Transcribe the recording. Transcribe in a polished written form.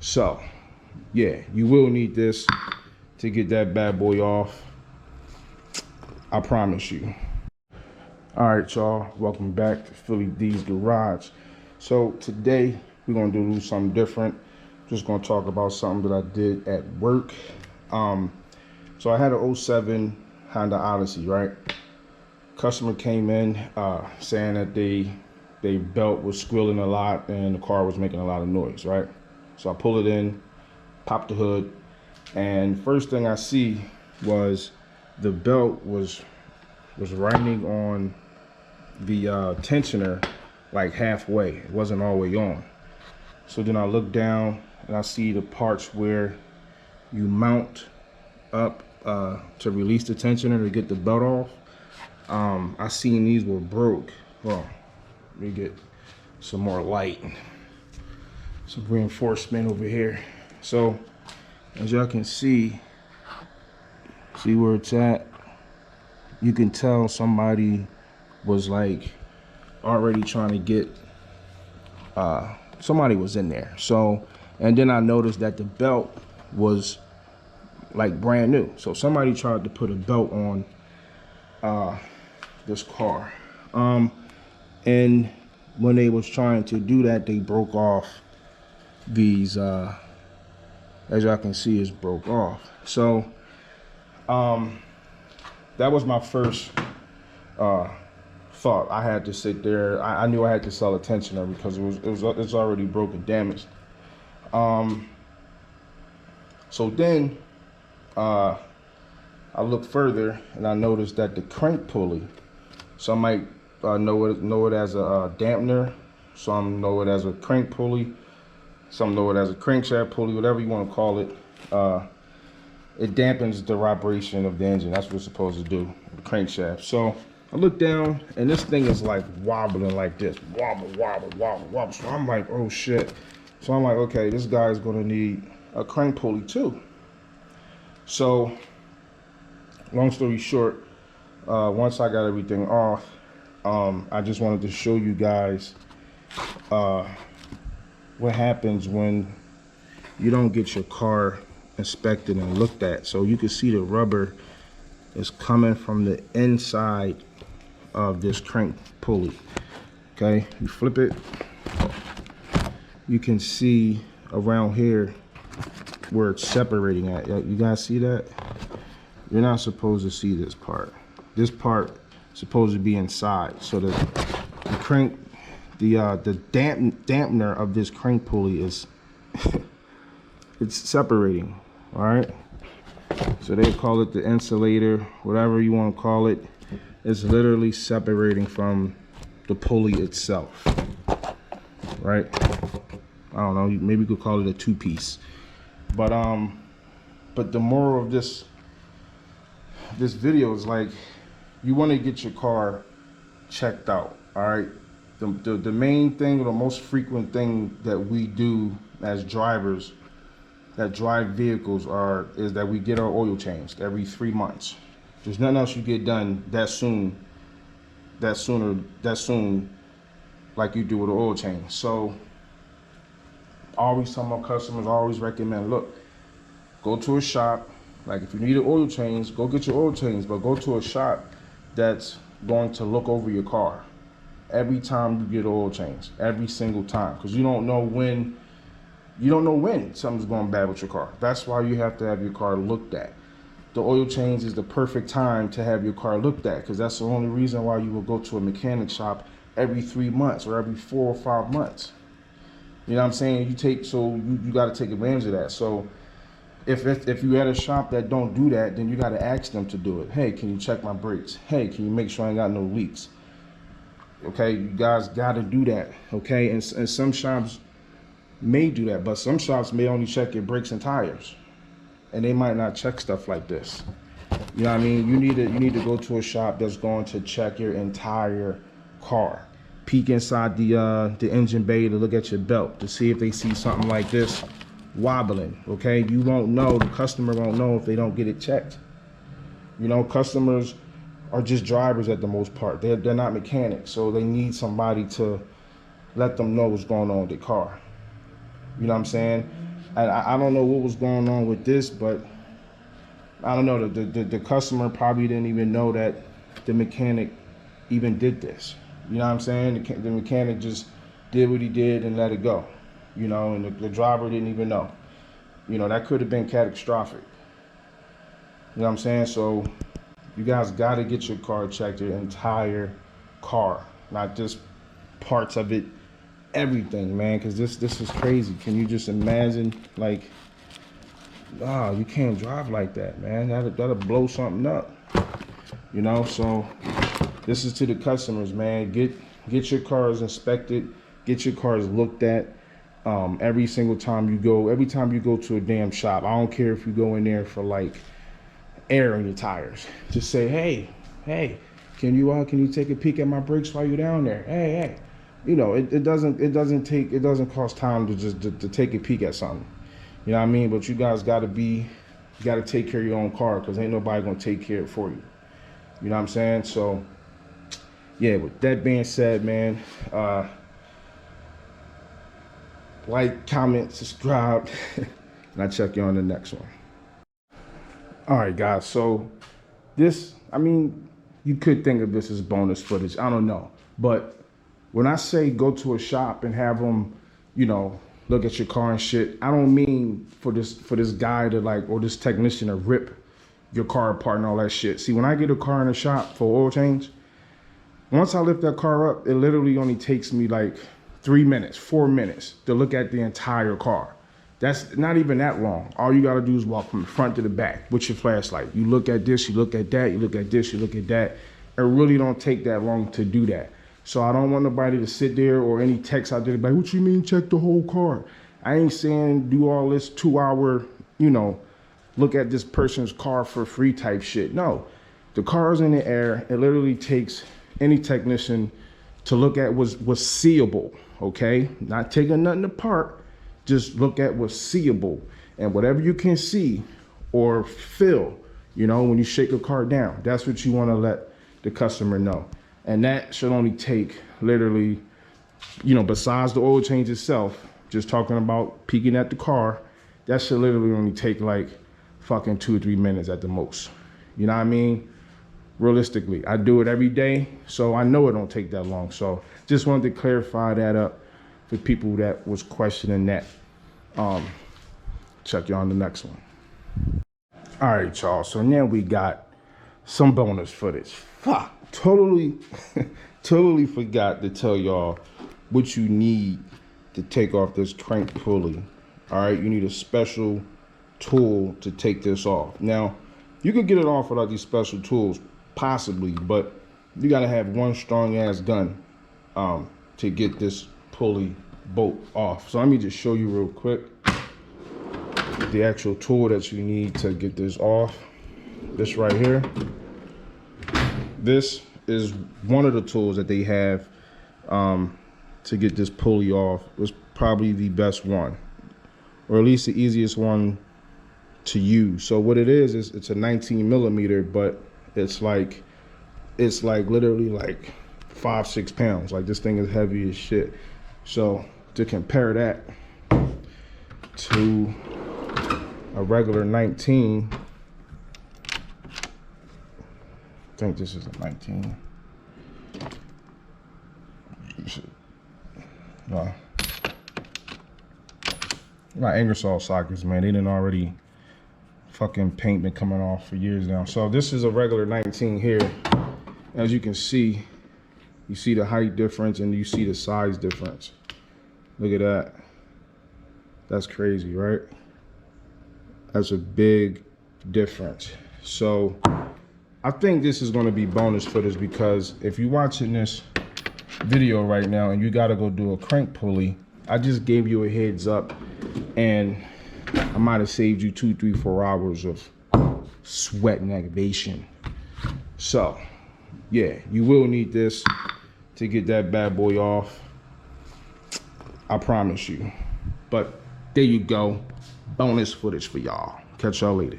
So yeah, you will need this to get that bad boy off, I promise you. All right, y'all, welcome back to Philly D's Garage. So today we're gonna do something different. Just gonna talk about something that I did at work. So I had an 07 Honda Odyssey, right? Customer came in saying that they belt was squealing a lot and the car was making a lot of noise, right? So I pull it in, pop the hood, and first thing I see was the belt was riding on the tensioner like halfway. It wasn't all the way on. So then I look down and I see the parts where you mount up to release the tensioner to get the belt off. I seen these were broke. Well, let me get some more light, some reinforcement over here. So as y'all can see where it's at, you can tell somebody was like already trying to get somebody was in there. So, and then I noticed that the belt was like brand new. So somebody tried to put a belt on this car. And when they was trying to do that, they broke off these, as y'all can see, it's broke off. So that was my first thought. I had to sit there. I knew I had to sell a tensioner because it's already broken, damaged. So then I looked further and I noticed that the crank pulley, some might know it as a dampener, some know it as a crank pulley, some know it as a crankshaft pulley, whatever you want to call it. It dampens the vibration of the engine. That's what it's supposed to do, the crankshaft. So I look down and this thing is like wobbling like this, wobble, wobble, wobble, wobble. So I'm like, oh shit. So I'm like, okay, this guy is gonna need a crank pulley too. So long story short, once I got everything off, I just wanted to show you guys what happens when you don't get your car inspected and looked at. So you can see the rubber is coming from the inside of this crank pulley. Okay, you flip it, you can see around here where it's separating at. You guys see that? You're not supposed to see this part. This part is supposed to be inside. So the crank, the dampener of this crank pulley is it's separating. All right. So they call it the insulator, whatever you want to call it. It's literally separating from the pulley itself. Right? I don't know. Maybe you could call it a two-piece. But the moral of this video is like, you want to get your car checked out. All right. The main thing, or the most frequent thing that we do as drivers that drive vehicles is that we get our oil changed every 3 months. There's nothing else you get done that soon like you do with an oil change. So I always tell my customers, I always recommend, look, go to a shop. Like if you need an oil change, go get your oil change, but go to a shop that's going to look over your car every time you get an oil change, every single time, because you don't know when something's going bad with your car. That's why you have to have your car looked at. The oil change is the perfect time to have your car looked at, because that's the only reason why you will go to a mechanic shop every 3 months or every 4 or 5 months. You know what I'm saying? You got to take advantage of that. So if you at a shop that don't do that, then you got to ask them to do it. Hey, can you check my brakes? Hey, can you make sure I ain't got no leaks? Okay, you guys got to do that. Okay, and some shops may do that, but some shops may only check your brakes and tires, and they might not check stuff like this. You know what I mean? You need to go to a shop that's going to check your entire car, peek inside the engine bay to look at your belt to see if they see something like this wobbling. Okay, you won't know, the customer won't know if they don't get it checked. You know, customers are just drivers at the most part. They're not mechanics, so they need somebody to let them know what's going on with their car. You know what I'm saying? And I don't know what was going on with this, but I don't know, the customer probably didn't even know that the mechanic even did this. You know what I'm saying? The mechanic just did what he did and let it go. You know, and the driver didn't even know. You know, that could have been catastrophic. You know what I'm saying? So you guys got to get your car checked, your entire car, not just parts of it, everything, man, because this is crazy. Can you just imagine, like, you can't drive like that, man. That'll blow something up, you know? So this is to the customers, man. Get your cars inspected, get your cars looked at. Every time you go to a damn shop. I don't care if you go in there for like air in your tires. Just say, hey, can you take a peek at my brakes while you're down there? Hey. You know, it doesn't cost time to just to take a peek at something. You know what I mean? But you guys gotta take care of your own car, because ain't nobody gonna take care of it for you. You know what I'm saying? So yeah, with that being said, man, like, comment, subscribe, and I'll check you on the next one. All right, guys, so this, I mean, you could think of this as bonus footage, I don't know, but when I say go to a shop and have them, you know, look at your car and shit, I don't mean for this guy to, like, or this technician to rip your car apart and all that shit. See, when I get a car in a shop for oil change, once I lift that car up, it literally only takes me like 3 minutes, 4 minutes to look at the entire car. That's not even that long. All you gotta do is walk from the front to the back with your flashlight. You look at this, you look at that, you look at this, you look at that. It really don't take that long to do that. So I don't want nobody to sit there or any text out there like, what you mean check the whole car? I ain't saying do all this 2-hour, you know, look at this person's car for free type shit. No, the car's in the air. It literally takes any technician to look at what's seeable, okay? Not taking nothing apart. Just look at what's seeable, and whatever you can see or feel, you know, when you shake a car down, that's what you want to let the customer know. And that should only take literally, you know, besides the oil change itself, just talking about peeking at the car, that should literally only take like fucking 2 or 3 minutes at the most. You know what I mean? Realistically, I do it every day, so I know it don't take that long. So just wanted to clarify that up for people that was questioning that. Check you on the next one. All right, y'all, so now we got some bonus footage. Fuck, totally forgot to tell y'all what you need to take off this crank pulley. All right, you need a special tool to take this off. Now, you could get it off without these special tools, possibly, but you gotta have one strong ass gun to get this pulley bolt off. So let me just show you real quick the actual tool that you need to get this off. This right here. This is one of the tools that they have to get this pulley off. It's probably the best one, or at least the easiest one to use. So what it is it's a 19 millimeter, but it's like literally like 5-6 pounds. Like, this thing is heavy as shit. So to compare that to a regular 19, I think this is a 19. No. My Ingersoll sockets, man, they didn't already fucking paint been coming off for years now. So this is a regular 19 here. As you can see, you see the height difference and you see the size difference. Look at that. That's crazy, right? That's a big difference. So I think this is going to be bonus footage, because if you're watching this video right now and you got to go do a crank pulley, I just gave you a heads up, and I might have saved you 2, 3, 4 hours of sweat and aggravation. So yeah, you will need this to get that bad boy off, I promise you. But there you go, bonus footage for y'all. Catch y'all later.